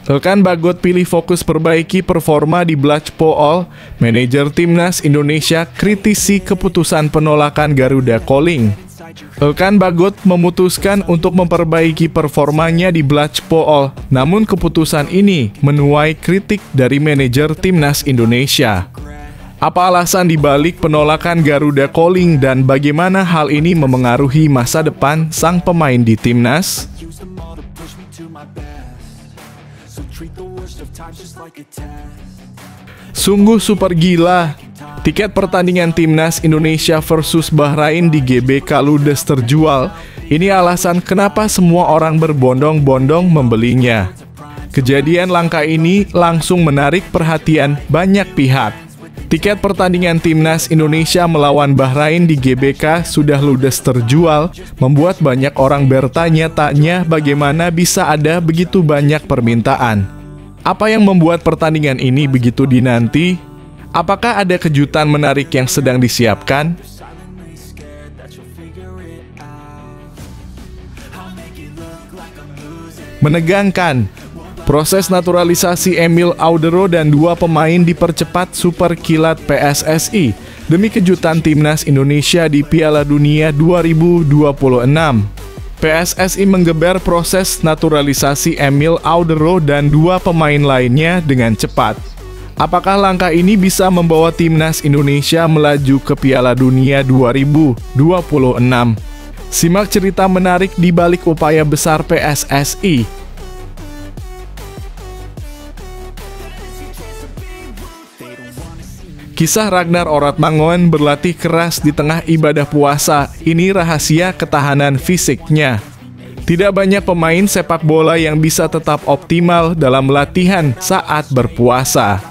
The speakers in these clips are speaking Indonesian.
Elkan Bagot pilih fokus perbaiki performa di Blacpool. Manajer Timnas Indonesia kritisi keputusan penolakan Garuda Calling. Elkan Bagot memutuskan untuk memperbaiki performanya di Blacpool, namun keputusan ini menuai kritik dari manajer Timnas Indonesia. Apa alasan dibalik penolakan Garuda Calling dan bagaimana hal ini memengaruhi masa depan sang pemain di Timnas? Sungguh super gila. Tiket pertandingan Timnas Indonesia versus Bahrain di GBK ludes terjual. Ini alasan kenapa semua orang berbondong-bondong membelinya. Kejadian langka ini langsung menarik perhatian banyak pihak. Tiket pertandingan Timnas Indonesia melawan Bahrain di GBK sudah ludes terjual, membuat banyak orang bertanya-tanya bagaimana bisa ada begitu banyak permintaan. Apa yang membuat pertandingan ini begitu dinanti? Apakah ada kejutan menarik yang sedang disiapkan? Menegangkan. Proses naturalisasi Emil Audero dan dua pemain dipercepat super kilat PSSI demi kejutan Timnas Indonesia di Piala Dunia 2026. PSSI menggeber proses naturalisasi Emil Audero dan dua pemain lainnya dengan cepat. Apakah langkah ini bisa membawa Timnas Indonesia melaju ke Piala Dunia 2026? Simak cerita menarik di balik upaya besar PSSI. Kisah Ragnar Oratmangoen berlatih keras di tengah ibadah puasa. Ini rahasia ketahanan fisiknya. Tidak banyak pemain sepak bola yang bisa tetap optimal dalam latihan saat berpuasa.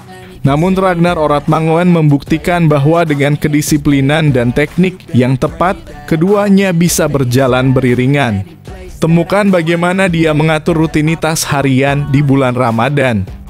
Namun Ragnar Oratmangoen membuktikan bahwa dengan kedisiplinan dan teknik yang tepat, keduanya bisa berjalan beriringan. Temukan bagaimana dia mengatur rutinitas harian di bulan Ramadan.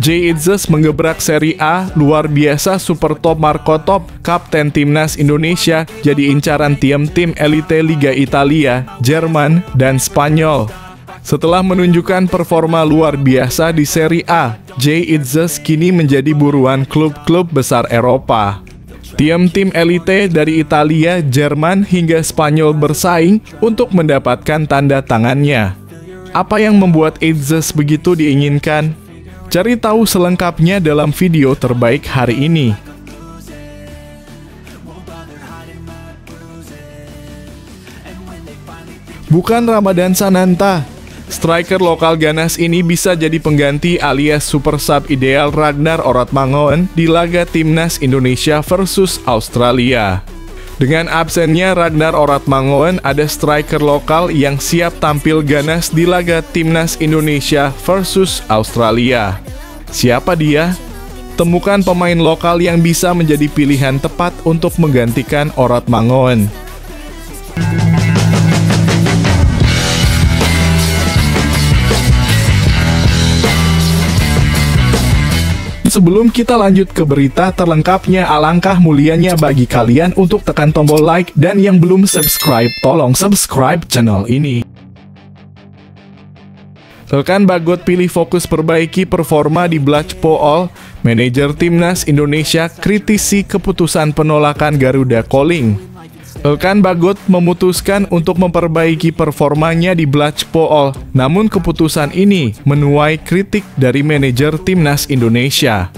Jay Itzes menggebrak Serie A, luar biasa super top Marco Top, kapten Timnas Indonesia, jadi incaran tim-tim elite Liga Italia, Jerman, dan Spanyol. Setelah menunjukkan performa luar biasa di Serie A, Jay Itzes kini menjadi buruan klub-klub besar Eropa. Tim-tim elite dari Italia, Jerman, hingga Spanyol bersaing untuk mendapatkan tanda tangannya. Apa yang membuat Itzes begitu diinginkan? Cari tahu selengkapnya dalam video terbaik hari ini. Bukan Ramadan Sananta. Striker lokal ganas ini bisa jadi pengganti alias super sub ideal Ragnar Oratmangoen di laga Timnas Indonesia versus Australia. Dengan absennya Ragnar Oratmangoen, ada striker lokal yang siap tampil ganas di laga Timnas Indonesia versus Australia. Siapa dia? Temukan pemain lokal yang bisa menjadi pilihan tepat untuk menggantikan Oratmangoen. Sebelum kita lanjut ke berita terlengkapnya, alangkah mulianya bagi kalian untuk tekan tombol like, dan yang belum subscribe, tolong subscribe channel ini. Elkan Bagot pilih fokus perbaiki performa di Blacpool. Manajer Timnas Indonesia kritisi keputusan penolakan Garuda Calling. Elkan Bagot memutuskan untuk memperbaiki performanya di Blacpool, namun keputusan ini menuai kritik dari manajer Timnas Indonesia.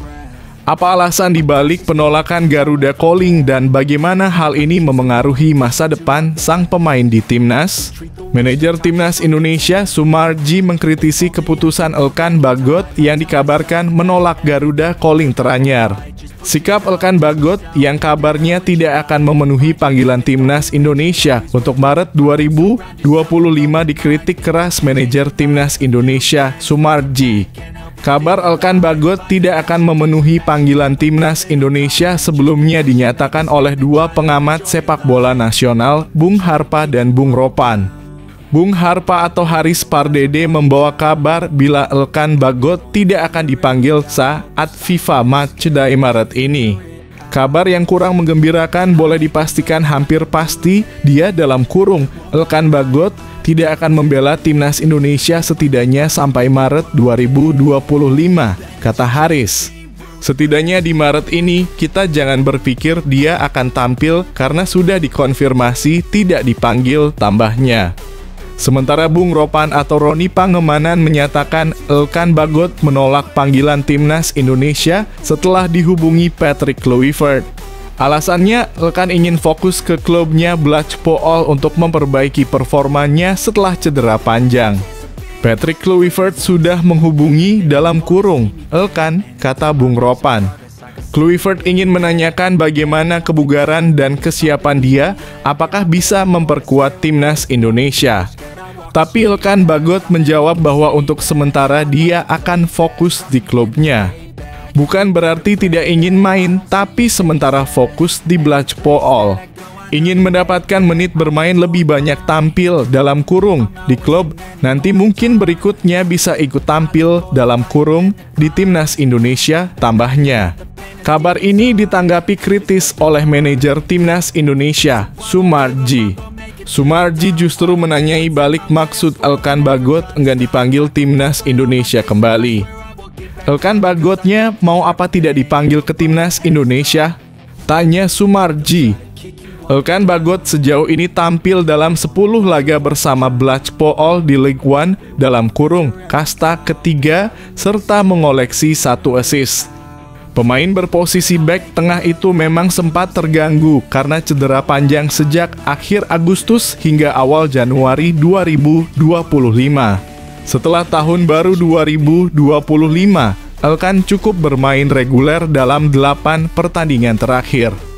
Apa alasan dibalik penolakan Garuda Calling dan bagaimana hal ini memengaruhi masa depan sang pemain di Timnas? Manajer Timnas Indonesia Sumarji mengkritisi keputusan Elkan Bagot yang dikabarkan menolak Garuda Calling teranyar. Sikap Elkan Bagot yang kabarnya tidak akan memenuhi panggilan Timnas Indonesia untuk Maret 2025 dikritik keras manajer Timnas Indonesia Sumarji. Kabar Elkan Bagot tidak akan memenuhi panggilan Timnas Indonesia sebelumnya dinyatakan oleh dua pengamat sepak bola nasional, Bung Harpa dan Bung Ropan. Bung Harpa atau Haris Pardede membawa kabar bila Elkan Bagot tidak akan dipanggil saat FIFA Matchday Maret ini. Kabar yang kurang menggembirakan boleh dipastikan hampir pasti dia dalam kurung. Elkan Bagot tidak akan membela timnas Indonesia setidaknya sampai Maret 2025, kata Haris. Setidaknya di Maret ini, kita jangan berpikir dia akan tampil karena sudah dikonfirmasi tidak dipanggil, tambahnya. Sementara Bung Ropan atau Roni Pangemanan menyatakan Elkan Bagot menolak panggilan timnas Indonesia setelah dihubungi Patrick Kluivert. Alasannya, Elkan ingin fokus ke klubnya Blatchpol untuk memperbaiki performanya setelah cedera panjang. Patrick Kluivert sudah menghubungi dalam kurung Elkan, kata Bung Ropan. Kluivert ingin menanyakan bagaimana kebugaran dan kesiapan dia, apakah bisa memperkuat timnas Indonesia. Tapi Elkan Bagot menjawab bahwa untuk sementara dia akan fokus di klubnya. Bukan berarti tidak ingin main, tapi sementara fokus di Blatchpol. Ingin mendapatkan menit bermain lebih banyak tampil dalam kurung di klub, nanti mungkin berikutnya bisa ikut tampil dalam kurung di timnas Indonesia, tambahnya. Kabar ini ditanggapi kritis oleh manajer timnas Indonesia, Sumarji. Sumarji justru menanyai balik maksud Elkan Bagot enggan dipanggil timnas Indonesia kembali. Elkan Bagotnya mau apa tidak dipanggil ke timnas Indonesia? Tanya Sumarji. Elkan Bagot sejauh ini tampil dalam 10 laga bersama Blatchpol di Ligue 1 dalam kurung kasta ketiga serta mengoleksi 1 assist. Pemain berposisi bek tengah itu memang sempat terganggu karena cedera panjang sejak akhir Agustus hingga awal Januari 2025. Setelah tahun baru 2025, Elkan cukup bermain reguler dalam 8 pertandingan terakhir.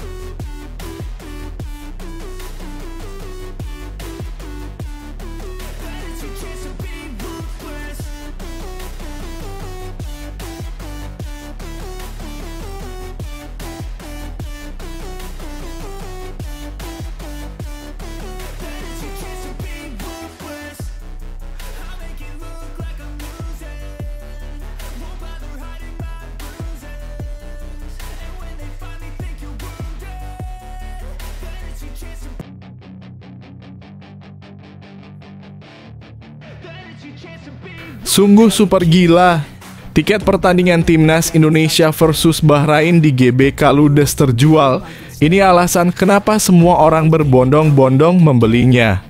Sungguh super gila. Tiket pertandingan timnas Indonesia versus Bahrain di GBK ludes terjual. Ini alasan kenapa semua orang berbondong-bondong membelinya.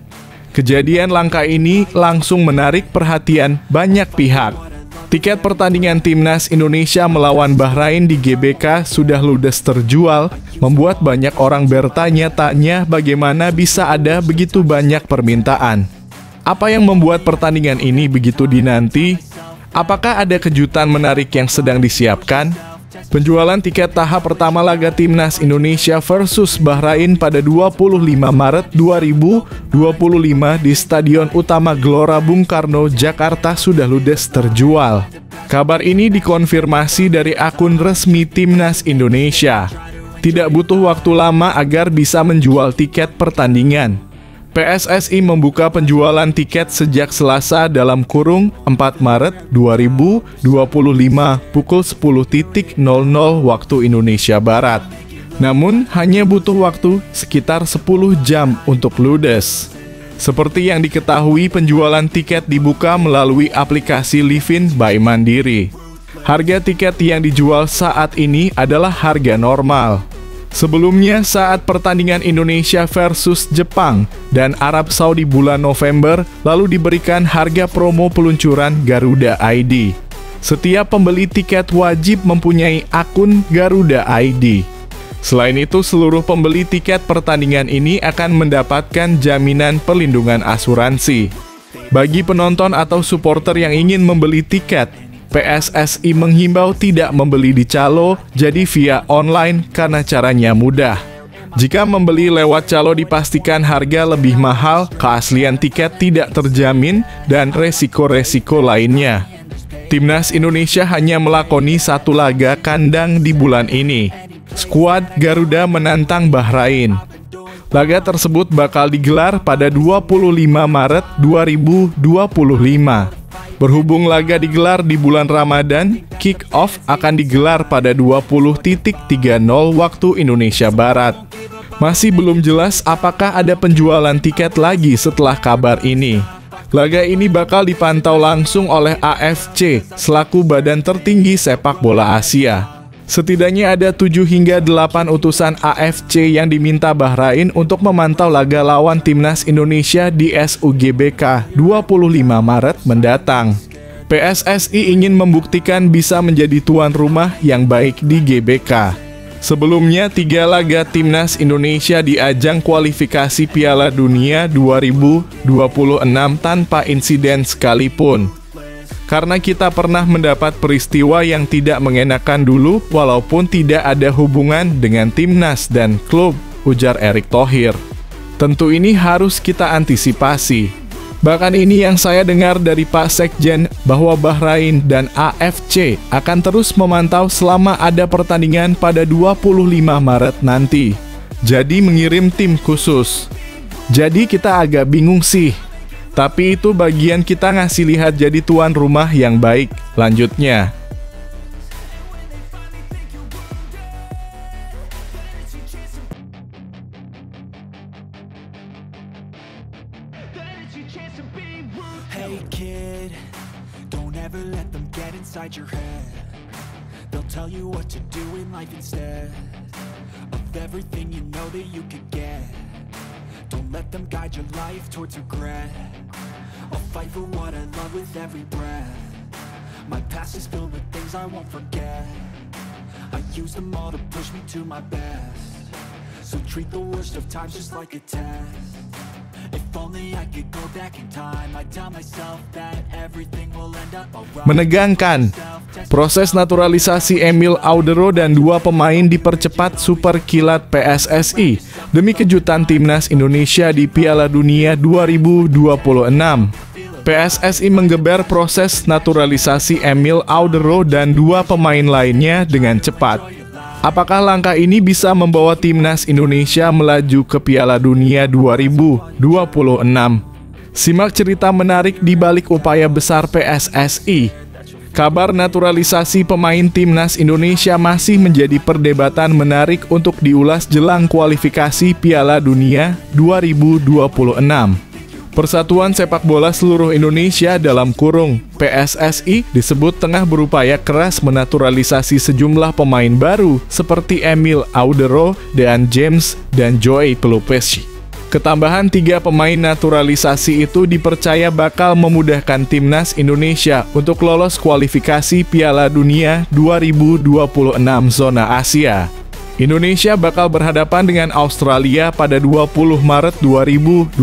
Kejadian langka ini langsung menarik perhatian banyak pihak. Tiket pertandingan timnas Indonesia melawan Bahrain di GBK sudah ludes terjual, membuat banyak orang bertanya-tanya bagaimana bisa ada begitu banyak permintaan. Apa yang membuat pertandingan ini begitu dinanti? Apakah ada kejutan menarik yang sedang disiapkan? Penjualan tiket tahap pertama laga timnas Indonesia versus Bahrain pada 25 Maret 2025 di Stadion Utama Gelora Bung Karno, Jakarta sudah ludes terjual. Kabar ini dikonfirmasi dari akun resmi timnas Indonesia. Tidak butuh waktu lama agar bisa menjual tiket pertandingan. PSSI membuka penjualan tiket sejak Selasa dalam kurung 4 Maret 2025 pukul 10.00 waktu Indonesia Barat. Namun hanya butuh waktu sekitar 10 jam untuk ludes. Seperti yang diketahui, penjualan tiket dibuka melalui aplikasi Livin by Mandiri. Harga tiket yang dijual saat ini adalah harga normal. Sebelumnya, saat pertandingan Indonesia versus Jepang dan Arab Saudi bulan November, lalu diberikan harga promo peluncuran Garuda ID. Setiap pembeli tiket wajib mempunyai akun Garuda ID. Selain itu, seluruh pembeli tiket pertandingan ini akan mendapatkan jaminan perlindungan asuransi. Bagi penonton atau supporter yang ingin membeli tiket, PSSI menghimbau tidak membeli di calo, jadi via online karena caranya mudah. Jika membeli lewat calo dipastikan harga lebih mahal, keaslian tiket tidak terjamin, dan resiko-resiko lainnya. Timnas Indonesia hanya melakoni 1 laga kandang di bulan ini. Skuad Garuda menantang Bahrain. Laga tersebut bakal digelar pada 25 Maret 2025. Berhubung laga digelar di bulan Ramadan, kick-off akan digelar pada 20.30 waktu Indonesia Barat. Masih belum jelas apakah ada penjualan tiket lagi setelah kabar ini. Laga ini bakal dipantau langsung oleh AFC selaku badan tertinggi sepak bola Asia. Setidaknya ada 7 hingga 8 utusan AFC yang diminta Bahrain untuk memantau laga lawan Timnas Indonesia di SUGBK 25 Maret mendatang. PSSI ingin membuktikan bisa menjadi tuan rumah yang baik di GBK. Sebelumnya, 3 laga Timnas Indonesia di ajang kualifikasi Piala Dunia 2026 tanpa insiden sekalipun. Karena kita pernah mendapat peristiwa yang tidak mengenakan dulu, walaupun tidak ada hubungan dengan timnas dan klub, ujar Erick Thohir. Tentu ini harus kita antisipasi. Bahkan ini yang saya dengar dari Pak Sekjen, bahwa Bahrain dan AFC akan terus memantau selama ada pertandingan pada 25 Maret nanti. Jadi mengirim tim khusus. Jadi kita agak bingung sih. Tapi itu bagian kita ngasih lihat jadi tuan rumah yang baik. Lanjutnya. Hey kid, don't ever let them get inside your head. They'll tell you what to do in life instead of everything you know that you could get. Don't let them guide your life towards regret. I'll fight for what I love with every breath. My past is filled with things I won't forget. I use them all to push me to my best. So treat the worst of times just like a test. If only I could go back in time, I'd tell myself that everything will end up alright. Menegangkan. Proses naturalisasi Emil Audero dan 2 pemain dipercepat super kilat PSSI demi kejutan Timnas Indonesia di Piala Dunia 2026. PSSI menggeber proses naturalisasi Emil Audero dan 2 pemain lainnya dengan cepat. Apakah langkah ini bisa membawa Timnas Indonesia melaju ke Piala Dunia 2026? Simak cerita menarik di balik upaya besar PSSI. Kabar naturalisasi pemain Timnas Indonesia masih menjadi perdebatan menarik untuk diulas jelang kualifikasi Piala Dunia 2026. Persatuan Sepak Bola Seluruh Indonesia dalam kurung PSSI disebut tengah berupaya keras menaturalisasi sejumlah pemain baru seperti Emil Audero, Dean James, dan Joey Pelupessy. Ketambahan 3 pemain naturalisasi itu dipercaya bakal memudahkan Timnas Indonesia untuk lolos kualifikasi Piala Dunia 2026 zona Asia. Indonesia bakal berhadapan dengan Australia pada 20 Maret 2025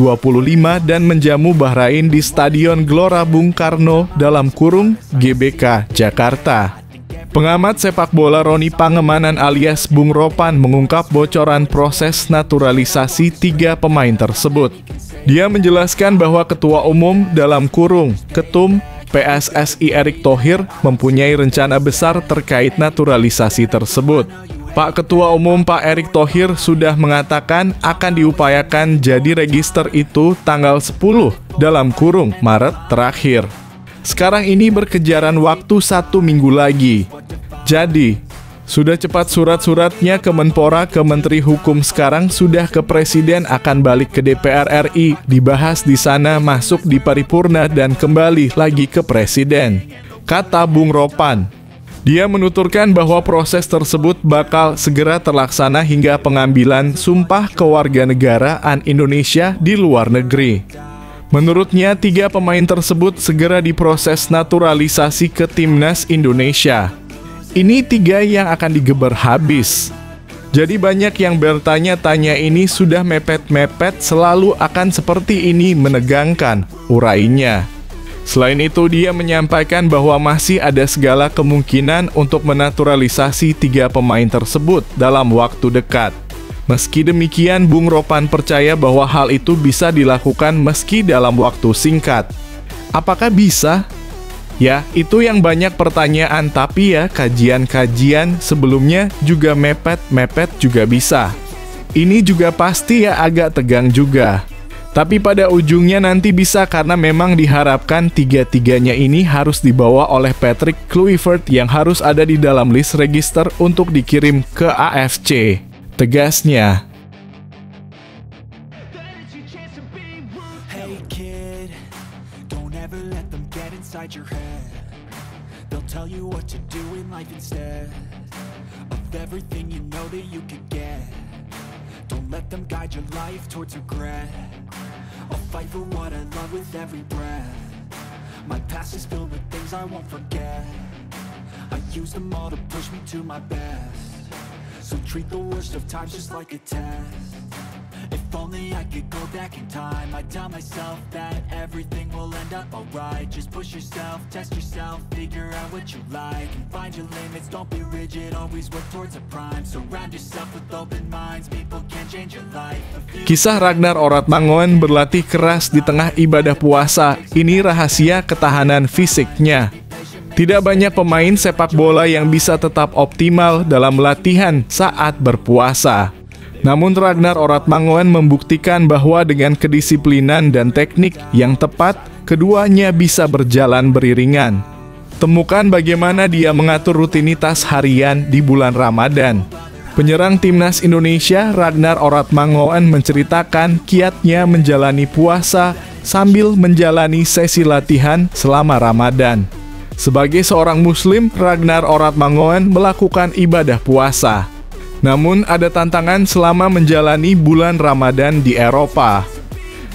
dan menjamu Bahrain di Stadion Gelora Bung Karno dalam kurung GBK Jakarta. Pengamat sepak bola Roni Pangemanan alias Bung Ropan mengungkap bocoran proses naturalisasi 3 pemain tersebut. Dia menjelaskan bahwa Ketua Umum dalam kurung Ketum PSSI Erick Thohir mempunyai rencana besar terkait naturalisasi tersebut. Pak Ketua Umum Pak Erick Thohir sudah mengatakan akan diupayakan jadi register itu tanggal 10 dalam kurung Maret terakhir. Sekarang ini berkejaran waktu 1 minggu lagi. Jadi, sudah cepat surat-suratnya ke Menpora ke Menteri Hukum sekarang sudah ke Presiden akan balik ke DPR RI, dibahas di sana masuk di paripurna dan kembali lagi ke Presiden, kata Bung Ropan. Dia menuturkan bahwa proses tersebut bakal segera terlaksana hingga pengambilan sumpah kewarganegaraan Indonesia di luar negeri. Menurutnya, 3 pemain tersebut segera diproses naturalisasi ke Timnas Indonesia. Ini 3 yang akan digeber habis. Jadi banyak yang bertanya-tanya ini sudah mepet-mepet selalu akan seperti ini menegangkan, urainya. Selain itu, dia menyampaikan bahwa masih ada segala kemungkinan untuk menaturalisasi 3 pemain tersebut dalam waktu dekat. Meski demikian, Bung Ropan percaya bahwa hal itu bisa dilakukan meski dalam waktu singkat. Apakah bisa? Ya, itu yang banyak pertanyaan, tapi ya kajian-kajian sebelumnya juga mepet-mepet juga bisa. Ini juga pasti ya agak tegang juga. Tapi pada ujungnya nanti bisa karena memang diharapkan tiga-tiganya ini harus dibawa oleh Patrick Kluivert yang harus ada di dalam list register untuk dikirim ke AFC. Tegasnya. Hey kid, don't ever let them get inside your head. They'll tell you what to do in life instead of everything you know that you could get. Don't let them guide your life towards regret. I'll fight for what I love with every breath. My past is filled with things I won't forget. I use them all to push me to my best. So treat the worst of times just like a test. If only I could go back in time, I'd tell myself that everything will end up alright. Just push yourself, test yourself, figure out what you like, and find your limits, don't be rigid, always work towards a prime. Surround yourself with open minds, people can change your life. Kisah Ragnar Oratmangoen berlatih keras di tengah ibadah puasa, ini rahasia ketahanan fisiknya. Tidak banyak pemain sepak bola yang bisa tetap optimal dalam latihan saat berpuasa. Namun Ragnar Oratmangoen membuktikan bahwa dengan kedisiplinan dan teknik yang tepat, keduanya bisa berjalan beriringan. Temukan bagaimana dia mengatur rutinitas harian di bulan Ramadan. Penyerang timnas Indonesia Ragnar Oratmangoen menceritakan kiatnya menjalani puasa sambil menjalani sesi latihan selama Ramadan. Sebagai seorang Muslim, Ragnar Oratmangoen melakukan ibadah puasa. Namun ada tantangan selama menjalani bulan Ramadan di Eropa.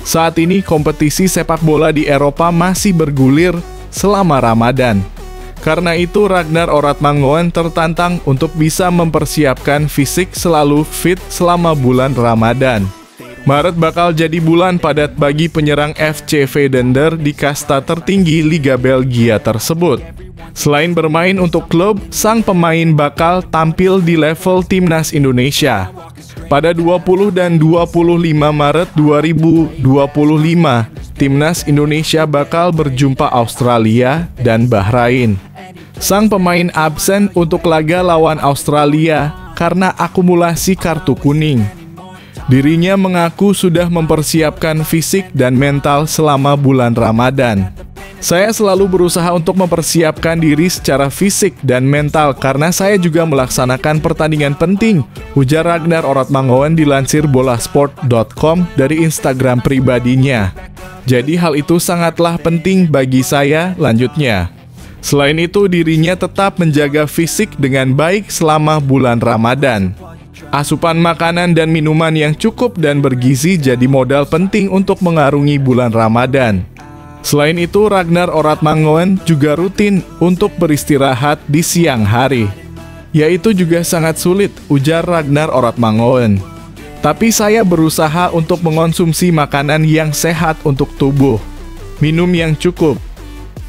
Saat ini kompetisi sepak bola di Eropa masih bergulir selama Ramadan. Karena itu Ragnar Oratmangoen tertantang untuk bisa mempersiapkan fisik selalu fit selama bulan Ramadan. Maret bakal jadi bulan padat bagi penyerang FC Feyenoord di kasta tertinggi Liga Belgia tersebut. Selain bermain untuk klub, sang pemain bakal tampil di level timnas Indonesia. Pada 20 dan 25 Maret 2025, timnas Indonesia bakal berjumpa Australia dan Bahrain. Sang pemain absen untuk laga lawan Australia karena akumulasi kartu kuning. Dirinya mengaku sudah mempersiapkan fisik dan mental selama bulan Ramadan. Saya selalu berusaha untuk mempersiapkan diri secara fisik dan mental karena saya juga melaksanakan pertandingan penting, ujar Ragnar Oratmangoen dilansir bolasport.com dari Instagram pribadinya. Jadi hal itu sangatlah penting bagi saya, lanjutnya. Selain itu, dirinya tetap menjaga fisik dengan baik selama bulan Ramadan. Asupan makanan dan minuman yang cukup dan bergizi jadi modal penting untuk mengarungi bulan Ramadan. Selain itu, Ragnar Oratmangoen juga rutin untuk beristirahat di siang hari. Yaitu juga sangat sulit, ujar Ragnar Oratmangoen. Tapi saya berusaha untuk mengonsumsi makanan yang sehat untuk tubuh, minum yang cukup,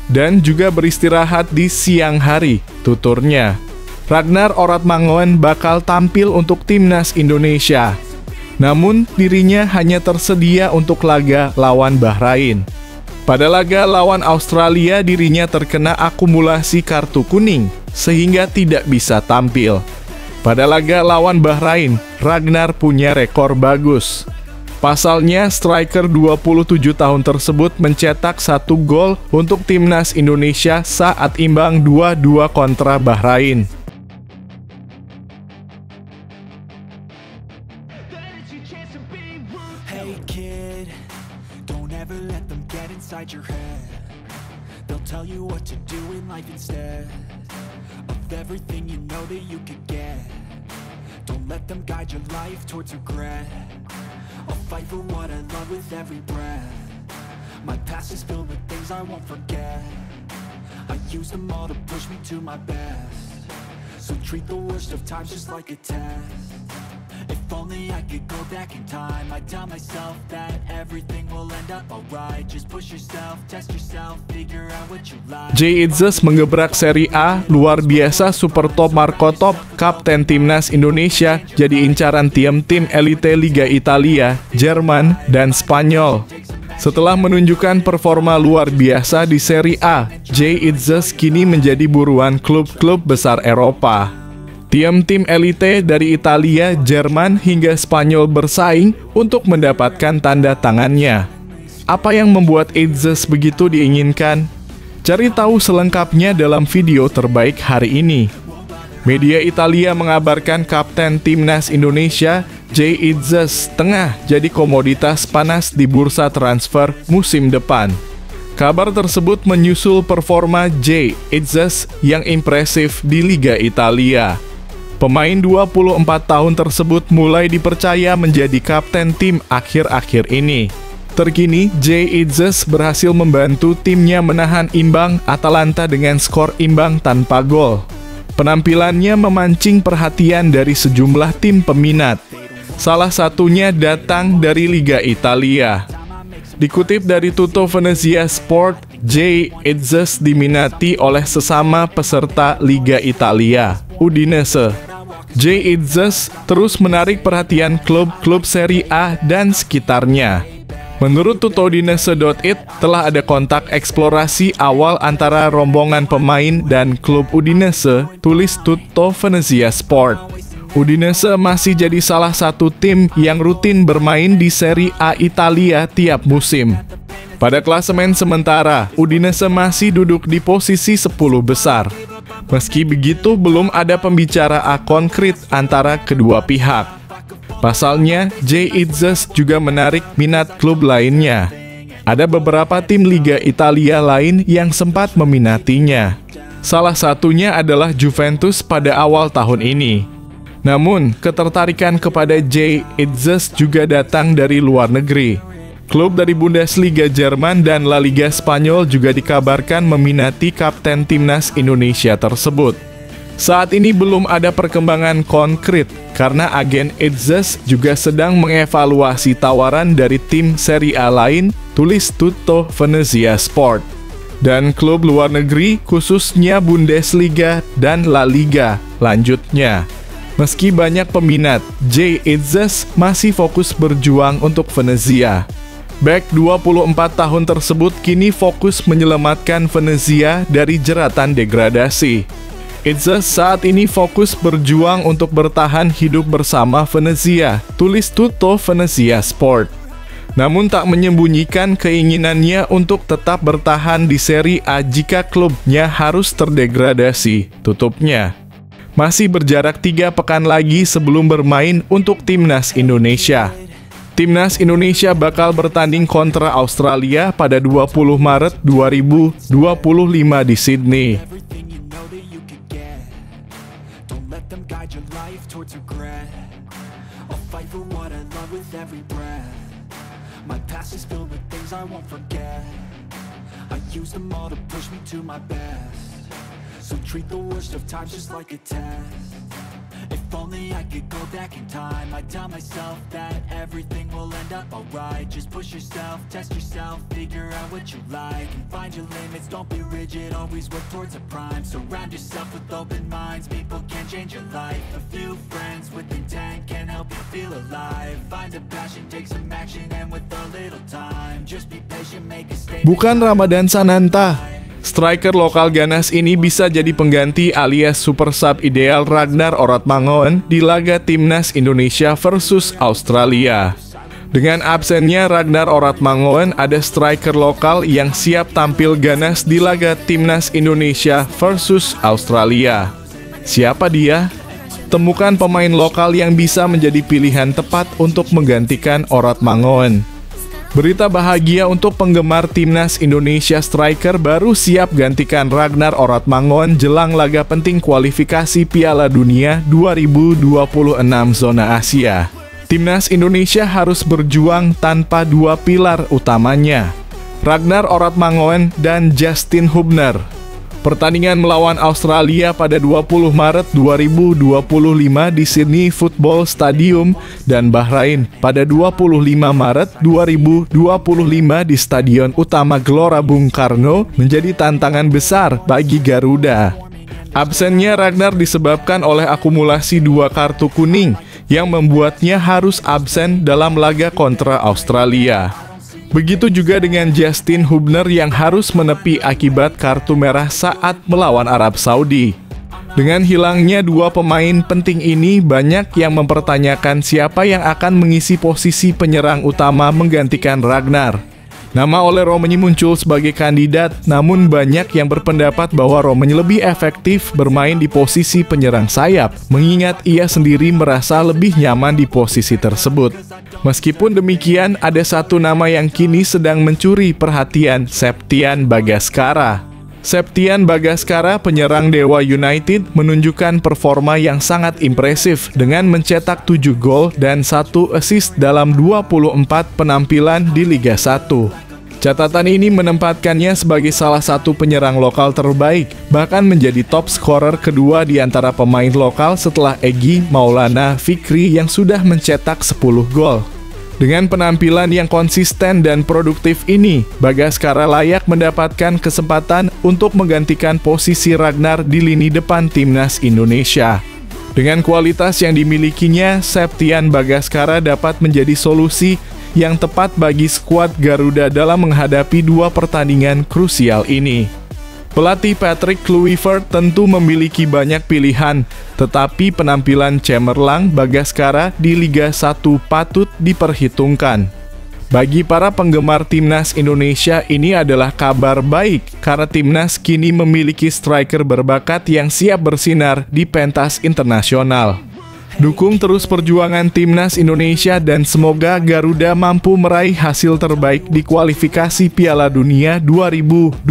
dan juga beristirahat di siang hari, tuturnya. Ragnar Oratmangoen bakal tampil untuk timnas Indonesia. Namun, dirinya hanya tersedia untuk laga lawan Bahrain. Pada laga lawan Australia, dirinya terkena akumulasi kartu kuning, sehingga tidak bisa tampil. Pada laga lawan Bahrain, Ragnar punya rekor bagus. Pasalnya, striker 27 tahun tersebut mencetak 1 gol untuk timnas Indonesia saat imbang 2-2 kontra Bahrain. Hey kid, don't ever let them get inside your head. They'll tell you what to do in life instead of everything you know that you could get. Don't let them guide your life towards regret. I'll fight for what I love with every breath. My past is filled with things I won't forget. I use them all to push me to my best. So treat the worst of times just like a test. If only I could go back in time, I'd tell myself that everything will end up alright. Just push yourself, test yourself, figure out what you like. Jay Itzes menggebrak Serie A, luar biasa super top Marco Top, kapten timnas Indonesia, jadi incaran tim-tim elite Liga Italia, Jerman, dan Spanyol. Setelah menunjukkan performa luar biasa di Serie A, Jay Itzes kini menjadi buruan klub-klub besar Eropa. Tim-tim elite dari Italia, Jerman, hingga Spanyol bersaing untuk mendapatkan tanda tangannya. Apa yang membuat Itzes begitu diinginkan? Cari tahu selengkapnya dalam video terbaik hari ini. Media Italia mengabarkan Kapten Timnas Indonesia, Jay Itzes, tengah jadi komoditas panas di bursa transfer musim depan. Kabar tersebut menyusul performa Jay Itzes yang impresif di Liga Italia. Pemain 24 tahun tersebut mulai dipercaya menjadi kapten tim akhir-akhir ini. Terkini, Jay Itzes berhasil membantu timnya menahan imbang Atalanta dengan skor imbang tanpa gol. Penampilannya memancing perhatian dari sejumlah tim peminat. Salah satunya datang dari Liga Italia. Dikutip dari Tutto Venezia Sport, Jay Itzes diminati oleh sesama peserta Liga Italia, Udinese. Jay Itzes terus menarik perhatian klub-klub Serie A dan sekitarnya. Menurut tuttoudinese.it, telah ada kontak eksplorasi awal antara rombongan pemain dan klub Udinese, tulis Tutto Venezia Sport. Udinese masih jadi salah satu tim yang rutin bermain di Serie A Italia tiap musim. Pada klasemen sementara, Udinese masih duduk di posisi 10 besar. Meski begitu, belum ada pembicaraan konkret antara kedua pihak. Pasalnya, Jay Itzes juga menarik minat klub lainnya. Ada beberapa tim Liga Italia lain yang sempat meminatinya. Salah satunya adalah Juventus pada awal tahun ini. Namun, ketertarikan kepada Jay Itzes juga datang dari luar negeri. Klub dari Bundesliga Jerman dan La Liga Spanyol juga dikabarkan meminati kapten timnas Indonesia tersebut. Saat ini belum ada perkembangan konkret karena agen Itzes juga sedang mengevaluasi tawaran dari tim Serie A lain, tulis Tutto Venezia Sport. Dan klub luar negeri khususnya Bundesliga dan La Liga lanjutnya. Meski banyak peminat, Jay Itzes masih fokus berjuang untuk Venezia. Bek 24 tahun tersebut kini fokus menyelamatkan Venezia dari jeratan degradasi. Itzes saat ini fokus berjuang untuk bertahan hidup bersama Venezia, tulis Tutto Venezia Sport. Namun tak menyembunyikan keinginannya untuk tetap bertahan di Serie A jika klubnya harus terdegradasi, tutupnya. Masih berjarak 3 pekan lagi sebelum bermain untuk Timnas Indonesia. Timnas Indonesia bakal bertanding kontra Australia pada 20 Maret 2025 di Sydney. So treat the worst of times just like a test. If only I could go back in time, I'd tell myself that everything will end up alright. Just push yourself, test yourself, figure out what you like, and find your limits, don't be rigid, always work towards a prime. Surround yourself with open minds, people can change your life. A few friends with intent can help you feel alive. Find a passion, take some action, and with a little time, just be patient, make a statement. Bukan Ramadan Sananta. Striker lokal ganas ini bisa jadi pengganti alias super sub ideal Ragnar Oratmangoen di laga Timnas Indonesia versus Australia. Dengan absennya Ragnar Oratmangoen, ada striker lokal yang siap tampil ganas di laga Timnas Indonesia versus Australia. Siapa dia? Temukan pemain lokal yang bisa menjadi pilihan tepat untuk menggantikan Oratmangoen. Berita bahagia untuk penggemar Timnas Indonesia, striker baru siap gantikan Ragnar Oratmangoen jelang laga penting kualifikasi Piala Dunia 2026 zona Asia. Timnas Indonesia harus berjuang tanpa dua pilar utamanya, Ragnar Oratmangoen dan Justin Hubner. Pertandingan melawan Australia pada 20 Maret 2025 di Sydney Football Stadium dan Bahrain pada 25 Maret 2025 di Stadion Utama Gelora Bung Karno menjadi tantangan besar bagi Garuda. Absennya Ragnar disebabkan oleh akumulasi 2 kartu kuning yang membuatnya harus absen dalam laga kontra Australia. Begitu juga dengan Justin Hubner yang harus menepi akibat kartu merah saat melawan Arab Saudi. Dengan hilangnya dua pemain penting ini, banyak yang mempertanyakan siapa yang akan mengisi posisi penyerang utama menggantikan Ragnar. Nama Ole Romani muncul sebagai kandidat, namun banyak yang berpendapat bahwa Romani lebih efektif bermain di posisi penyerang sayap, mengingat ia sendiri merasa lebih nyaman di posisi tersebut. Meskipun demikian, ada satu nama yang kini sedang mencuri perhatian, Septian Bagaskara. Septian Bagaskara, penyerang Dewa United, menunjukkan performa yang sangat impresif dengan mencetak 7 gol dan 1 assist dalam 24 penampilan di Liga 1. Catatan ini menempatkannya sebagai salah satu penyerang lokal terbaik, bahkan menjadi top scorer kedua di antara pemain lokal setelah Egy Maulana Fikri yang sudah mencetak 10 gol. Dengan penampilan yang konsisten dan produktif ini, Bagaskara layak mendapatkan kesempatan untuk menggantikan posisi Ragnar di lini depan timnas Indonesia. Dengan kualitas yang dimilikinya, Septian Bagaskara dapat menjadi solusi yang tepat bagi skuad Garuda dalam menghadapi dua pertandingan krusial ini. Pelatih Patrick Kluivert tentu memiliki banyak pilihan, tetapi penampilan cemerlang Bagaskara di Liga 1 patut diperhitungkan. Bagi para penggemar timnas Indonesia, ini adalah kabar baik karena timnas kini memiliki striker berbakat yang siap bersinar di pentas internasional. Dukung terus perjuangan timnas Indonesia dan semoga Garuda mampu meraih hasil terbaik di kualifikasi Piala Dunia 2026.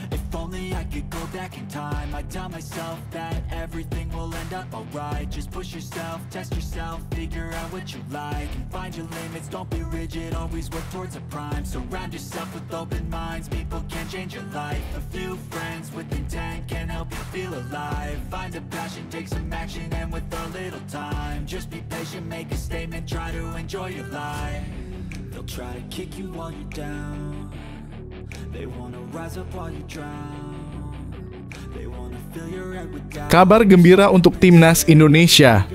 If only I could go back in time, I'd tell myself that everything will end up alright. Just push yourself, test yourself, figure out what you like, and find your limits, don't be rigid, always work towards a prime. Surround yourself with open minds, people can change your life. A few friends with intent can help you feel alive. Find a passion, take some action, and with a little time, just be patient, make a statement, try to enjoy your life. They'll try to kick you while you're down, they wanna rise up while you drown. They wanna fill your head with doubt. Kabar gembira untuk timnas Indonesia.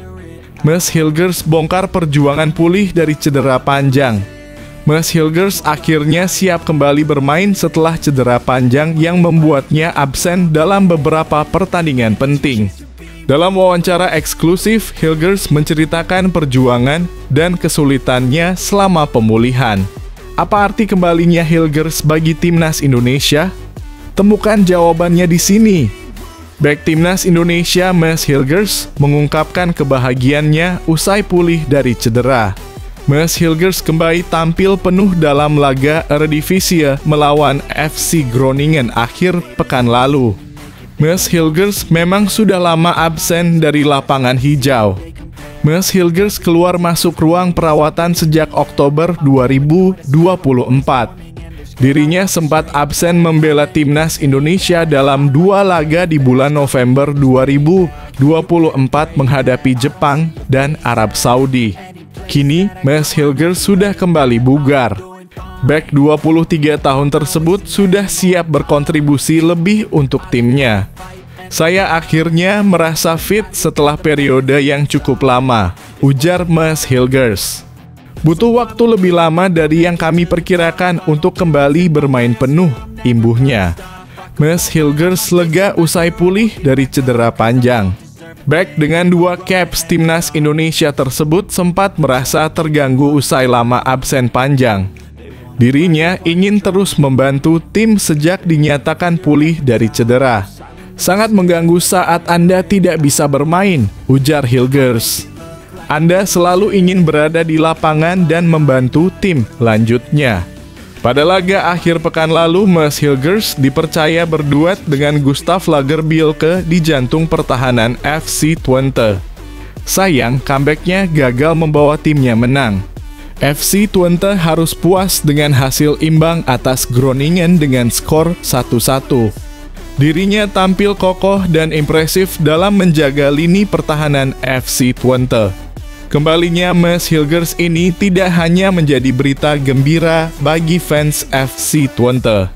Mads Hilgers bongkar perjuangan pulih dari cedera panjang. Mads Hilgers akhirnya siap kembali bermain setelah cedera panjang yang membuatnya absen dalam beberapa pertandingan penting. Dalam wawancara eksklusif, Hilgers menceritakan perjuangan dan kesulitannya selama pemulihan. Apa arti kembalinya Hilgers bagi timnas Indonesia? Temukan jawabannya di sini. Bek timnas Indonesia Mads Hilgers mengungkapkan kebahagiaannya usai pulih dari cedera. Mads Hilgers kembali tampil penuh dalam laga Eredivisie melawan FC Groningen akhir pekan lalu. Mads Hilgers memang sudah lama absen dari lapangan hijau. Mads Hilgers keluar masuk ruang perawatan sejak Oktober 2024. Dirinya sempat absen membela timnas Indonesia dalam 2 laga di bulan November 2024 menghadapi Jepang dan Arab Saudi. Kini, Mads Hilgers sudah kembali bugar. Bek 23 tahun tersebut sudah siap berkontribusi lebih untuk timnya. Saya akhirnya merasa fit setelah periode yang cukup lama, ujar Mads Hilgers. Butuh waktu lebih lama dari yang kami perkirakan untuk kembali bermain penuh, imbuhnya. Mads Hilgers lega usai pulih dari cedera panjang. Bek dengan 2 caps timnas Indonesia tersebut sempat merasa terganggu usai lama absen panjang. Dirinya ingin terus membantu tim sejak dinyatakan pulih dari cedera. Sangat mengganggu saat Anda tidak bisa bermain, ujar Hilgers. Anda selalu ingin berada di lapangan dan membantu tim, lanjutnya. Pada laga akhir pekan lalu, Mads Hilgers dipercaya berduet dengan Gustav Lagerbielke di jantung pertahanan FC Twente. Sayang, comeback-nya gagal membawa timnya menang. FC Twente harus puas dengan hasil imbang atas Groningen dengan skor 1-1. Dirinya tampil kokoh dan impresif dalam menjaga lini pertahanan FC Twente. Kembalinya Mads Hilgers ini tidak hanya menjadi berita gembira bagi fans FC Twente.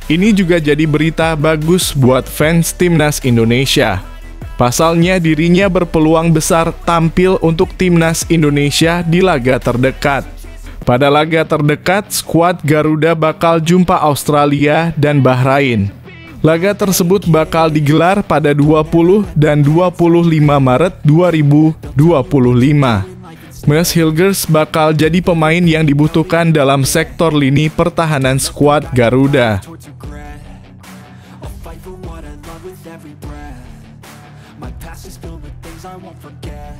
Ini juga jadi berita bagus buat fans timnas Indonesia. Pasalnya dirinya berpeluang besar tampil untuk timnas Indonesia di laga terdekat. Pada laga terdekat, skuad Garuda bakal jumpa Australia dan Bahrain. Laga tersebut bakal digelar pada 20 dan 25 Maret 2025. Mees Hilgers bakal jadi pemain yang dibutuhkan dalam sektor lini pertahanan skuad Garuda. My past is filled with things I won't forget.